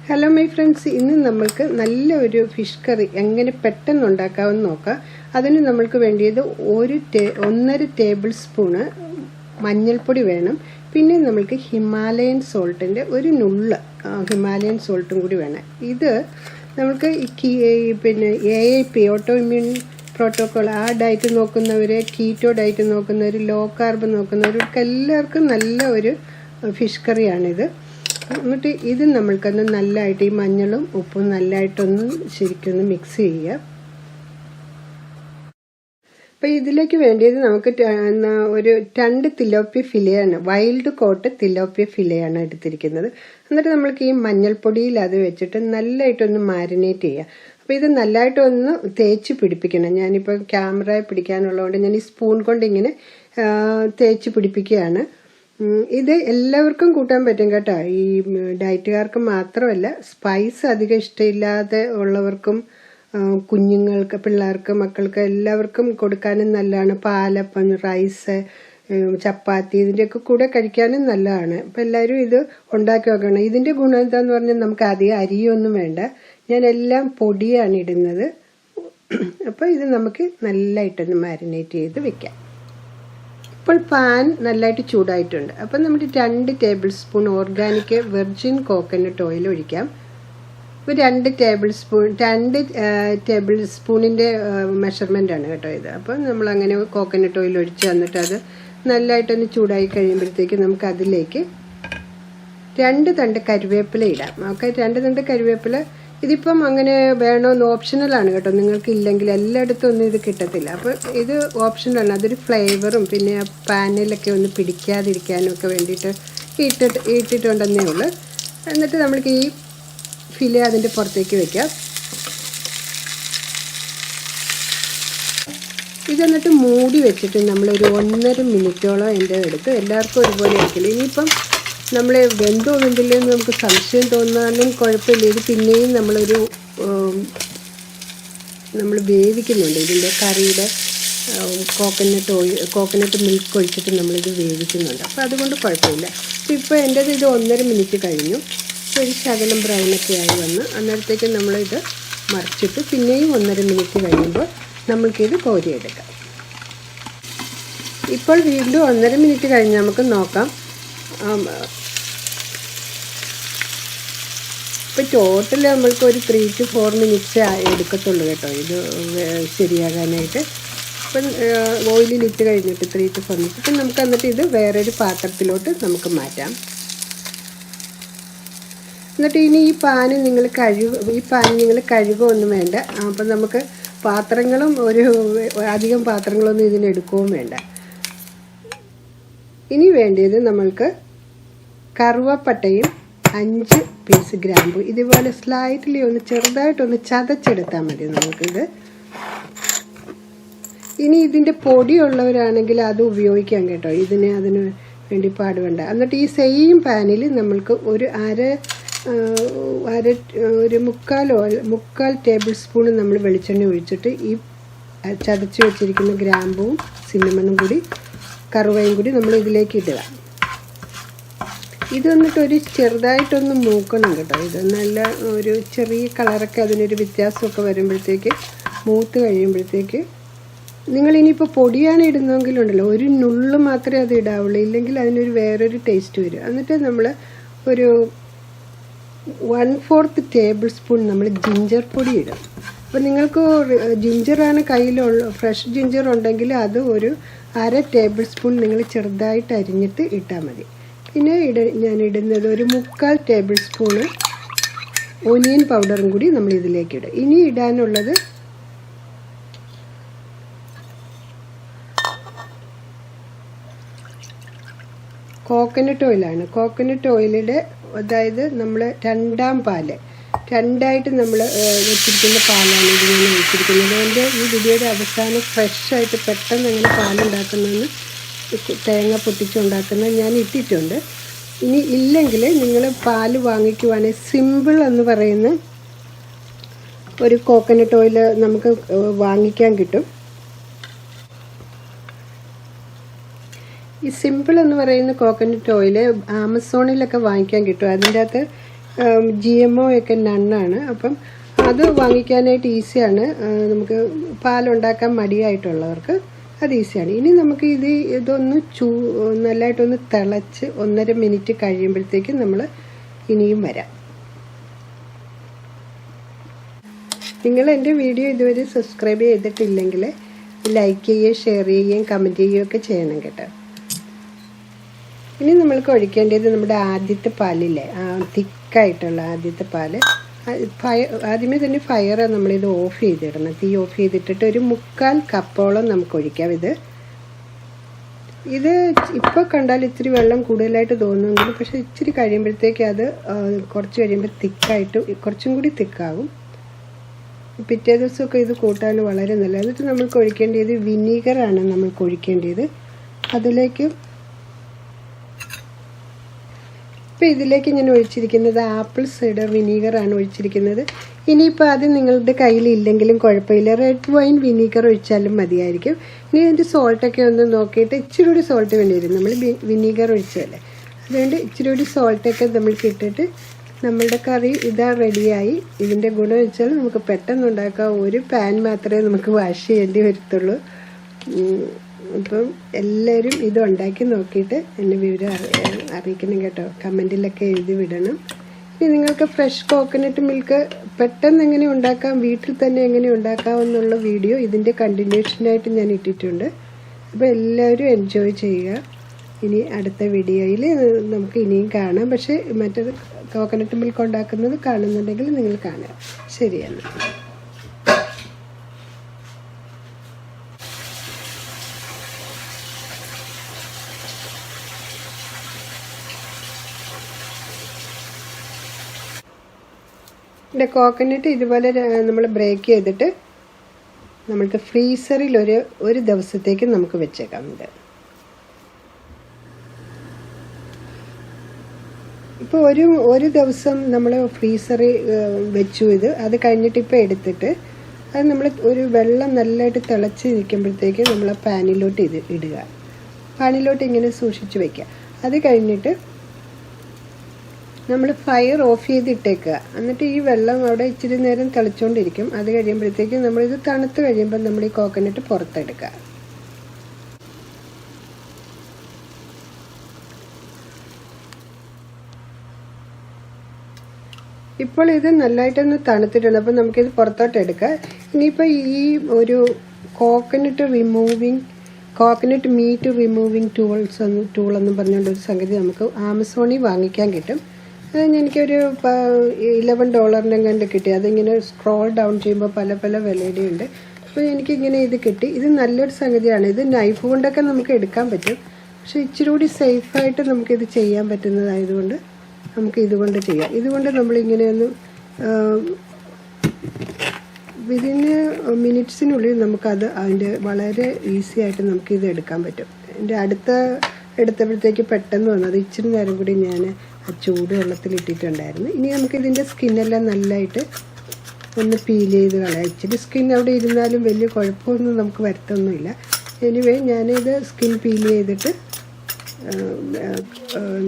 Hello my friends, ഇന്ന് നമ്മൾക്ക് നല്ലൊരു ഫിഷ് കറി എങ്ങനെ പെട്ടെന്ന് ഉണ്ടാക്കാമെന്ന് നോക്കാം. അതിന് നമ്മൾക്ക് വേണ്ടിയത് 1.5 ടേബിൾ സ്പൂണ് മഞ്ഞൾപ്പൊടി വേണം. പിന്നെ നമ്മൾക്ക് ഹിമാലയൻ സോൾട്ടിൻ്റെ ഒരു നുള്ള് ഹിമാലയൻ സോൾട്ടും കൂടി വേണം. ഇത് നമ്മൾക്ക് പിന്നെ AIP ഓട്ടോ ഇമ്മ്യൂൺ പ്രോട്ടോക്കോൾ ആ ഡയറ്റ് നോക്കുന്നവർ, കീറ്റോ ഡയറ്റ് നോക്കുന്നവർ, ലോ കാർബ് നോക്കുന്നവർക്ക് എല്ലാവർക്കും നല്ല ഒരു ഫിഷ് കറിയാണിത്. എന്നിട്ട് ഇത് നമ്മൾക്കൊന്ന് നല്ലതായിട്ട് ഈ മഞ്ഞളും ഉപ്പും നല്ലതായിട്ടൊന്ന് ശരിക്കൊന്ന് മിക്സ് ചെയ്യുക. അപ്പോൾ ഇതിലേക്ക് വേണ്ടിയത് നമുക്ക് ഒരു 2 തിലോപ്പിയ ഫിലെയാണ്, വൈൽഡ് കോട്ട് തിലോപ്പിയ ഫിലെയാണ് എടുത്തിരിക്കുന്നത്. എന്നിട്ട് നമ്മൾക്ക് ഈ മഞ്ഞൾപ്പൊടിയിൽ അത് വെച്ചിട്ട് നല്ലതായിട്ടൊന്ന് മാരിനേറ്റ് ചെയ്യുക. അപ്പോൾ ഇത് നല്ലതായിട്ടൊന്ന് തേച്ച് പിടിപ്പിക്കണം. ഞാനിപ്പോൾ ക്യാമറ പിടിക്കാനുള്ളതുകൊണ്ട് ഞാൻ ഈ സ്പൂൺ കൊണ്ട് ഇങ്ങനെ തേച്ച് പിടിപ്പിക്കുകയാണ്. ഇത് എല്ലാവർക്കും കൂട്ടാൻ പറ്റും കേട്ടോ. ഈ ഡയറ്റുകാർക്ക് മാത്രമല്ല, സ്പൈസ് അധികം ഇഷ്ടമില്ലാതെ ഉള്ളവർക്കും, കുഞ്ഞുങ്ങൾക്ക്, പിള്ളേർക്ക്, മക്കൾക്ക് എല്ലാവർക്കും കൊടുക്കാനും നല്ലതാണ്. പാലപ്പം, റൈസ്, ചപ്പാത്തി ഇതിൻ്റെയൊക്കെ കൂടെ കഴിക്കാനും നല്ലതാണ്. അപ്പം എല്ലാവരും ഇത് ഉണ്ടാക്കി നോക്കണം. ഇതിൻ്റെ ഗുണം എന്താന്ന് പറഞ്ഞാൽ നമുക്ക് അധികം അരിയൊന്നും വേണ്ട. ഞാൻ എല്ലാം പൊടിയാണ് ഇടുന്നത്. അപ്പോൾ ഇത് നമുക്ക് നല്ലതായിട്ടൊന്ന് മാരിനേറ്റ് ചെയ്ത് വെക്കാം. ഇപ്പോൾ പാൻ നല്ലതായിട്ട് ചൂടായിട്ടുണ്ട്. അപ്പം നമ്മൾ 2 table spoon organic virgin coconut oil ഒഴിക്കാം. ഇപ്പോൾ 2 ടേബിൾ സ്പൂണിൻ്റെ മെഷർമെൻ്റാണ് കേട്ടോ ഇത്. അപ്പം നമ്മളങ്ങനെ കോക്കനട്ട് ഓയിൽ ഒഴിച്ച് തന്നിട്ട് അത് നല്ലതായിട്ടൊന്ന് ചൂടായി കഴിയുമ്പോഴത്തേക്ക് നമുക്ക് അതിലേക്ക് 2 തണ്ട് കറിവേപ്പില ഇടാം. ഓക്കെ, 2 തണ്ട് കറിവേപ്പില ഇതിപ്പം അങ്ങനെ വേണമെന്ന് ഓപ്ഷണലാണ് കേട്ടോ. നിങ്ങൾക്ക് ഇല്ലെങ്കിൽ എല്ലായിടത്തും ഒന്നും ഇത് കിട്ടത്തില്ല. അപ്പോൾ ഇത് ഓപ്ഷണലാണ്. അതൊരു ഫ്ലേവറും പിന്നെ പാനിലൊക്കെ ഒന്ന് പിടിക്കാതിരിക്കാനും ഒക്കെ വേണ്ടിയിട്ട് ഇട്ടിട്ടുണ്ടെന്നേ ഉള്ളൂ. എന്നിട്ട് നമ്മൾക്ക് ഈ ഫിലെ അതിൻ്റെ പുറത്തേക്ക് വെക്കാം. ഇതെന്നിട്ട് മൂടി വെച്ചിട്ട് നമ്മളൊരു 1.5 മിനിറ്റോളം എൻ്റെ എടുത്ത് എല്ലാവർക്കും ഒരുപോലെ ആയിരിക്കില്ല. ഇനിയിപ്പം നമ്മൾ വെന്തോ വെന്തില്ലെന്ന് നമുക്ക് സംശയം തോന്നാനും കുഴപ്പമില്ല. ഇത് പിന്നെയും നമ്മൾ വേവിക്കുന്നുണ്ട്. ഇതിൻ്റെ കറിയുടെ കോക്കനട്ട് മിൽക്ക് ഒഴിച്ചിട്ട് നമ്മളിത് വേവിക്കുന്നുണ്ട്. അപ്പോൾ അതുകൊണ്ട് കുഴപ്പമില്ല. ഇപ്പോൾ എൻ്റേത് ഇത് 1.5 മിനിറ്റ് കഴിഞ്ഞു. ഒരു ശകലം ബ്രൗണൊക്കെ ആയി വന്ന് അന്നേരത്തേക്ക് നമ്മളിത് മറിച്ചിട്ട് പിന്നെയും 1.5 മിനിറ്റ് കഴിയുമ്പോൾ നമ്മൾക്കിത് കോരിയെടുക്കാം. ഇപ്പോൾ വീണ്ടും 1.5 മിനിറ്റ് കഴിഞ്ഞ് നമുക്ക് നോക്കാം. ഇപ്പോൾ ടോട്ടൽ നമ്മൾക്ക് ഒരു 3 to 4 മിനിറ്റ്സ് എടുക്കത്തുള്ളൂ കേട്ടോ ഇത് ശരിയാകാനായിട്ട്. ഇപ്പം ഓയിലിട്ട് കഴിഞ്ഞിട്ട് 3 to 4 മിനിറ്റ്. ഇപ്പം നമുക്ക് എന്നിട്ട് ഇത് വേറൊരു പാത്രത്തിലോട്ട് നമുക്ക് മാറ്റാം. എന്നിട്ട് ഇനി ഈ പാന് നിങ്ങൾ കഴുകുകയൊന്നും വേണ്ട. അപ്പം നമുക്ക് പാത്രങ്ങളും അധികം പാത്രങ്ങളൊന്നും ഇതിനെടുക്കുകയും വേണ്ട. ഇനി വേണ്ടത് നമ്മൾക്ക് കറുവപ്പട്ടയും 5 പീസ് ഗ്രാമ്പു ഇതുപോലെ സ്ലൈറ്റ്ലി ഒന്ന് ചെറുതായിട്ടൊന്ന് ചതച്ചെടുത്താൽ മതി നമുക്കിത്. ഇനി ഇതിൻ്റെ പൊടിയുള്ളവരാണെങ്കിൽ അത് ഉപയോഗിക്കാം കേട്ടോ. അതിന് വേണ്ടി പാടുവേണ്ട. എന്നിട്ട് ഈ സെയിം പാനിൽ നമ്മൾക്ക് ഒരു മുക്കാൽ ടേബിൾ സ്പൂൺ നമ്മൾ വെളിച്ചെണ്ണ ഒഴിച്ചിട്ട് ഈ ചതച്ച് വെച്ചിരിക്കുന്ന ഗ്രാമ്പും സിന്നമണും കൂടി കറുവയും കൂടി നമ്മൾ ഇതിലേക്ക് ഇടുക. ഇത് വന്നിട്ട് ചെറുതായിട്ടൊന്ന് മൂക്കണം കേട്ടോ. ഇത് നല്ല ഒരു ചെറിയ കളറൊക്കെ അതിനൊരു വ്യത്യാസമൊക്കെ വരുമ്പോഴത്തേക്ക് മൂത്ത് കഴിയുമ്പോഴത്തേക്ക് നിങ്ങളിനിയിപ്പോൾ പൊടിയാണ് ഇടുന്നെങ്കിലുണ്ടല്ലോ ഒരു നുള്ളു മാത്രമേ അത് ഇടാവുള്ളൂ. ഇല്ലെങ്കിൽ അതിനൊരു വേറൊരു ടേസ്റ്റ് വരും. എന്നിട്ട് നമ്മൾ ഒരു 1/4 ടേബിൾ സ്പൂൺ നമ്മൾ ജിഞ്ചർ പൊടി ഇടും. അപ്പോൾ നിങ്ങൾക്ക് ജിഞ്ചറാണ് കയ്യിലുള്ള ഫ്രഷ് ജിഞ്ചർ ഉണ്ടെങ്കിൽ അത് ഒരു 1/2 ടേബിൾ സ്പൂൺ നിങ്ങൾ ചെറുതായിട്ട് അരിഞ്ഞിട്ട് ഇട്ടാൽ മതി. പിന്നെ ഞാൻ ഇടുന്നത് ഒരു 3/4 ടേബിൾ സ്പൂണ് ഓനിയൻ പൗഡറും കൂടി നമ്മൾ ഇതിലേക്ക് ഇടും. ഇനി ഇടാനുള്ളത് കോക്കനട്ട് ഓയിലാണ്. കോക്കനട്ട് ഓയിലിൻ്റെ അതായത് നമ്മൾ 2ാം പാല് 2ആയിട്ട് നമ്മൾ വെച്ചിരിക്കുന്ന പാലാണ് ഇത് ഞാൻ വെച്ചിരിക്കുന്നത്. എൻ്റെ ഈ വീഡിയോയുടെ അവസാനം ഫ്രഷായിട്ട് പെട്ടെന്ന് അങ്ങനെ പാലുണ്ടാക്കുന്നതെന്ന് തേങ്ങ പൊട്ടിച്ചുണ്ടാക്കുന്നത് ഞാൻ ഇട്ടിട്ടുണ്ട്. ഇനി ഇല്ലെങ്കിൽ നിങ്ങൾ പാല് വാങ്ങിക്കുവാണെങ്കിൽ സിമ്പിൾ എന്ന് പറയുന്ന ഒരു കോക്കനട്ട് ഓയിൽ നമുക്ക് വാങ്ങിക്കാൻ കിട്ടും. ഈ സിമ്പിൾ എന്ന് പറയുന്ന കോക്കനട്ട് ഓയിൽ ആമസോണിലൊക്കെ വാങ്ങിക്കാൻ കിട്ടും. അതിൻ്റെ അകത്ത് GMO ഒക്കെ നണ്ണാണ്. അപ്പം അത് വാങ്ങിക്കാനായിട്ട് ഈസിയാണ്. നമുക്ക് പാലുണ്ടാക്കാൻ മടിയായിട്ടുള്ളവർക്ക് അത് ഈസിയാണ്. ഇനി നമുക്ക് ഇതൊന്ന് നല്ലതായിട്ടൊന്ന് തിളച്ച് 1.5 മിനിറ്റ് കഴിയുമ്പോഴത്തേക്കും നമ്മൾ ഇനിയും വരാം. നിങ്ങൾ എൻ്റെ വീഡിയോ ഇതുവരെ സബ്സ്ക്രൈബ് ചെയ്തിട്ടില്ലെങ്കിൽ ലൈക്ക് ചെയ്യുകയും ഷെയർ ചെയ്യുകയും കമൻറ്റ് ചെയ്യുകയും ഒക്കെ ചെയ്യണം കേട്ടോ. ഇനി നമ്മൾക്ക് ഒഴിക്കേണ്ടത് നമ്മുടെ ആദ്യത്തെ പാലില്ലേ, തിക്കായിട്ടുള്ള ആദ്യത്തെ പാല്. ആദ്യമേ തന്നെ ഫയർ നമ്മളിത് ഓഫ് ചെയ്തിടണം. തീ ഓഫ് ചെയ്തിട്ടിട്ട് ഒരു 1/4 കപ്പോളം നമുക്ക് ഒഴിക്കാം. ഇത് ഇപ്പോൾ കണ്ടാൽ ഇച്ചിരി വെള്ളം കൂടുതലായിട്ട് തോന്നുമെങ്കിലും പക്ഷേ ഇച്ചിരി കഴിയുമ്പോഴത്തേക്ക് അത് കുറച്ച് കഴിയുമ്പോൾ തിക്കായിട്ട് കുറച്ചും കൂടി തിക്കാകും. പിറ്റേ ദിവസമൊക്കെ ഇത് കൂട്ടാൻ വളരെ നല്ലത്. എന്നിട്ട് നമ്മൾക്ക് ഒഴിക്കേണ്ടത് വിനീഗറാണ്. നമ്മൾക്ക് ഒഴിക്കേണ്ടത് ഇതിലേക്ക് ഞാൻ ഒഴിച്ചിരിക്കുന്നത് ആപ്പിൾ സൈഡർ വിനീഗറാണ് ഒഴിച്ചിരിക്കുന്നത്. ഇനിയിപ്പോൾ അത് നിങ്ങളുടെ കയ്യിൽ ഇല്ലെങ്കിലും കുഴപ്പമില്ല, റെഡ് വൈൻ വിനീഗർ ഒഴിച്ചാലും മതിയായിരിക്കും. ഇനി അതിൻ്റെ സോൾട്ടൊക്കെ ഒന്ന് നോക്കിയിട്ട് ഇച്ചിരി കൂടി സോൾട്ട് വേണ്ടി വരും. നമ്മൾ വിനീഗർ ഒഴിച്ചതല്ലേ, അതുകൊണ്ട് ഇച്ചിരി കൂടി സോൾട്ടൊക്കെ നമ്മൾക്ക് ഇട്ടിട്ട് നമ്മളുടെ കറി ഇതാ റെഡിയായി. ഇതിൻ്റെ ഗുണം വെച്ചാൽ നമുക്ക് പെട്ടെന്ന് ഉണ്ടാക്കാം. ഒരു പാൻ മാത്രമേ നമുക്ക് വാഷ് ചെയ്യേണ്ടി വരത്തുള്ളൂ. അപ്പം എല്ലാവരും ഇത് ഉണ്ടാക്കി നോക്കിയിട്ട് എന്നെ വിവരം അറിയിക്കണം കേട്ടോ. കമൻറ്റിലൊക്കെ എഴുതി വിടണം. ഇനി നിങ്ങൾക്ക് ഫ്രഷ് കോക്കനട്ട് മിൽക്ക് പെട്ടെന്ന് എങ്ങനെ ഉണ്ടാക്കാം, വീട്ടിൽ തന്നെ എങ്ങനെ ഉണ്ടാക്കാം എന്നുള്ള വീഡിയോ ഇതിൻ്റെ കണ്ടിന്യൂഷനായിട്ട് ഞാൻ ഇട്ടിട്ടുണ്ട്. അപ്പോൾ എല്ലാവരും എൻജോയ് ചെയ്യുക. ഇനി അടുത്ത വീഡിയോയിൽ നമുക്ക് ഇനിയും കാണാം. പക്ഷേ മറ്റേത് കോക്കനട്ട് മിൽക്ക് ഉണ്ടാക്കുന്നത് കാണുന്നുണ്ടെങ്കിൽ നിങ്ങൾ കാണുക. ശരിയാണ്. ഇവിടെ കോക്കനട്ട് ഇതുപോലെ നമ്മൾ ബ്രേക്ക് ചെയ്തിട്ട് നമ്മൾക്ക് ഫ്രീസറിൽ ഒരു ദിവസത്തേക്ക് നമുക്ക് വെച്ചേക്കാം. ഇപ്പോൾ ഒരു ദിവസം നമ്മൾ ഫ്രീസറിൽ വെച്ചു. അത് കഴിഞ്ഞിട്ട് ഇപ്പോൾ എടുത്തിട്ട് അത് നമ്മൾ ഒരു വെള്ളം നല്ലതായിട്ട് തിളച്ച് നിൽക്കുമ്പോഴത്തേക്ക് നമ്മൾ പാനിലോട്ട് ഇടുക. പാനിലോട്ട് ഇങ്ങനെ സൂക്ഷിച്ച് വയ്ക്കുക. അത് കഴിഞ്ഞിട്ട് നമ്മൾ ഫയർ ഓഫ് ചെയ്തിട്ടേക്കുക. എന്നിട്ട് ഈ വെള്ളം അവിടെ ഇച്ചിരി നേരം തിളച്ചുകൊണ്ടിരിക്കും. അത് കഴിയുമ്പോഴത്തേക്കും നമ്മളിത് തണുത്ത് കഴിയുമ്പോൾ നമ്മൾ ഈ കോക്കനട്ട് പുറത്തെടുക്കുക. ഇപ്പോൾ ഇത് നല്ലതായിട്ടൊന്ന് തണുത്തിട്ടുണ്ട്. അപ്പോൾ നമുക്കിത് പുറത്തോട്ട് എടുക്കാം. ഇനിയിപ്പോൾ ഈ ഒരു കോക്കനട്ട് മീറ്റ് റിമൂവിങ് ടൂളെന്നും പറഞ്ഞുകൊണ്ട് ഒരു സംഗതി നമുക്ക് ആമസോണിൽ വാങ്ങിക്കാൻ കിട്ടും. അത് എനിക്കൊരു $11 കണ്ട് കിട്ടി. അതിങ്ങനെ സ്ക്രോൾ ഡൗൺ ചെയ്യുമ്പോൾ പല വിലയുടെ ഉണ്ട്. അപ്പോൾ എനിക്കിങ്ങനെ ഇത് കിട്ടി. ഇത് നല്ലൊരു സംഗതിയാണ്. ഇത് നൈഫ് കൊണ്ടൊക്കെ നമുക്ക് എടുക്കാൻ പറ്റും. പക്ഷേ ഇച്ചിരി കൂടി സേഫായിട്ട് നമുക്കിത് ചെയ്യാൻ പറ്റുന്നതായതുകൊണ്ട് നമുക്ക് ഇതുകൊണ്ട് ചെയ്യാം. ഇതുകൊണ്ട് നമ്മളിങ്ങനെയൊന്ന് വിതിന് മിനിറ്റ്സിനുള്ളിൽ നമുക്കത് അതിൻ്റെ വളരെ ഈസി ആയിട്ട് നമുക്കിത് എടുക്കാൻ പറ്റും. എൻ്റെ എടുത്തപ്പോഴത്തേക്ക് പെട്ടെന്ന് വന്നത് ഇച്ചിരി നേരം കൂടി ഞാൻ ചൂട് വെള്ളത്തിലിട്ടിട്ടുണ്ടായിരുന്നു. ഇനി നമുക്കിതിൻ്റെ സ്കിന്നെല്ലാം നല്ലതായിട്ട് ഒന്ന് പീൽ ചെയ്ത് കളയാം. ഇച്ചിരി സ്കിൻ അവിടെ ഇരുന്നാലും വലിയ കുഴപ്പമൊന്നും നമുക്ക് വരുത്തൊന്നുമില്ല. എനിവേ ഞാനിത് സ്കിൻ പീൽ ചെയ്തിട്ട്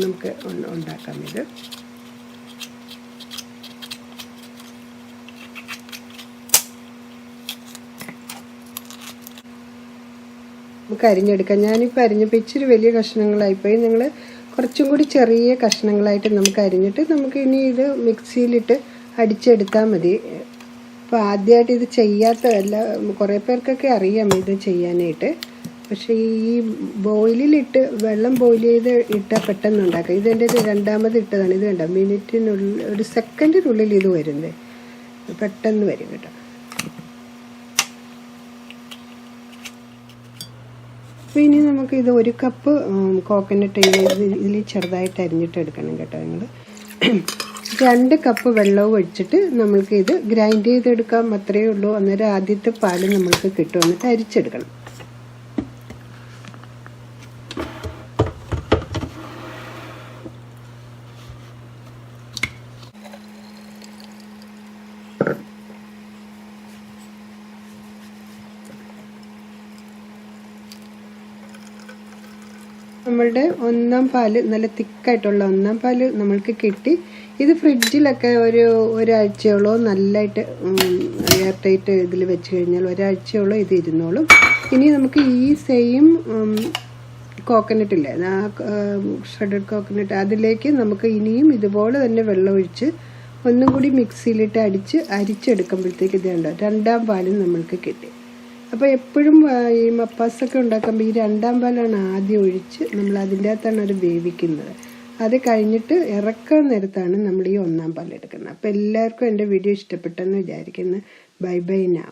നമുക്ക് ഉണ്ടാക്കാം. നമുക്ക് അരിഞ്ഞെടുക്കാം. ഞാനിപ്പോൾ അരിഞ്ഞപ്പോൾ ഇച്ചിരി വലിയ കഷ്ണങ്ങളായിപ്പോയി. നിങ്ങൾ കുറച്ചും കൂടി ചെറിയ കഷ്ണങ്ങളായിട്ട് നമുക്ക് അരിഞ്ഞിട്ട് നമുക്ക് ഇനി ഇത് മിക്സിയിലിട്ട് അടിച്ചെടുത്താൽ മതി. അപ്പോൾ ആദ്യമായിട്ട് ഇത് ചെയ്യാത്തതല്ല, കുറേ പേർക്കൊക്കെ അറിയാം ഇത് ചെയ്യാനായിട്ട്. പക്ഷേ ഈ വെള്ളം ബോയിൽ ചെയ്ത് ഇട്ടാൽ പെട്ടെന്ന് ഉണ്ടാക്കാം. ഇതെൻ്റെ രണ്ടാമത് ഇട്ടതാണ്. ഇത് കണ്ടോ, മിനിറ്റിനുള്ളിൽ ഒരു സെക്കൻഡിനുള്ളിൽ ഇത് വരുന്നത് പെട്ടെന്ന് വരും കേട്ടോ. അപ്പോൾ ഇനി നമുക്ക് ഇത് 1 കപ്പ് കോക്കനട്ട് ഇതിൽ ചെറുതായിട്ട് അരിഞ്ഞിട്ട് എടുക്കണം കേട്ടോ. നിങ്ങൾ 2 കപ്പ് വെള്ളവും ഒഴിച്ചിട്ട് നമ്മൾക്ക് ഇത് ഗ്രൈൻഡ് ചെയ്തെടുക്കാം. അത്രയേ ഉള്ളൂ. അന്നേരം ആദ്യത്തെ പാല് നമ്മൾക്ക് കിട്ടും. എന്നിട്ട് അരിച്ചെടുക്കണം. നമ്മളുടെ ഒന്നാം പാല് നല്ല തിക്കായിട്ടുള്ള ഒന്നാം പാല് നമ്മൾക്ക് കിട്ടി. ഇത് ഫ്രിഡ്ജിലൊക്കെ ഒരാഴ്ചയോളോ നല്ലതായിട്ട് എയർ ടൈറ്റ് ഇതിൽ വെച്ച് കഴിഞ്ഞാൽ ഒരാഴ്ചയോളം ഇത് ഇരുന്നോളും. ഇനി നമുക്ക് ഈ സെയിം കോക്കനട്ട് ഇല്ലേ, ഷ്രെഡഡ് കോക്കനട്ട്, അതിലേക്ക് നമുക്ക് ഇനിയും ഇതുപോലെ തന്നെ വെള്ളം ഒഴിച്ച് ഒന്നും കൂടി മിക്സിയിലിട്ട് അരിച്ചെടുക്കുമ്പോഴത്തേക്ക് ഇത് കണ്ടോ രണ്ടാം പാലും നമ്മൾക്ക് കിട്ടി. അപ്പോൾ എപ്പോഴും ഈ മപ്പാസൊക്കെ ഉണ്ടാക്കുമ്പോൾ ഈ രണ്ടാം പാലാണ് ആദ്യം ഒഴിച്ച് നമ്മൾ അതിൻ്റെ അകത്താണ് അത് വേവിക്കുന്നത്. അത് കഴിഞ്ഞിട്ട് ഇറക്കാൻ നേരത്താണ് നമ്മൾ ഈ ഒന്നാം പാൽ എടുക്കുന്നത്. അപ്പോൾ എല്ലാവർക്കും എൻ്റെ വീഡിയോ ഇഷ്ടപ്പെട്ടെന്ന് വിചാരിക്കുന്നു. Bye buy now.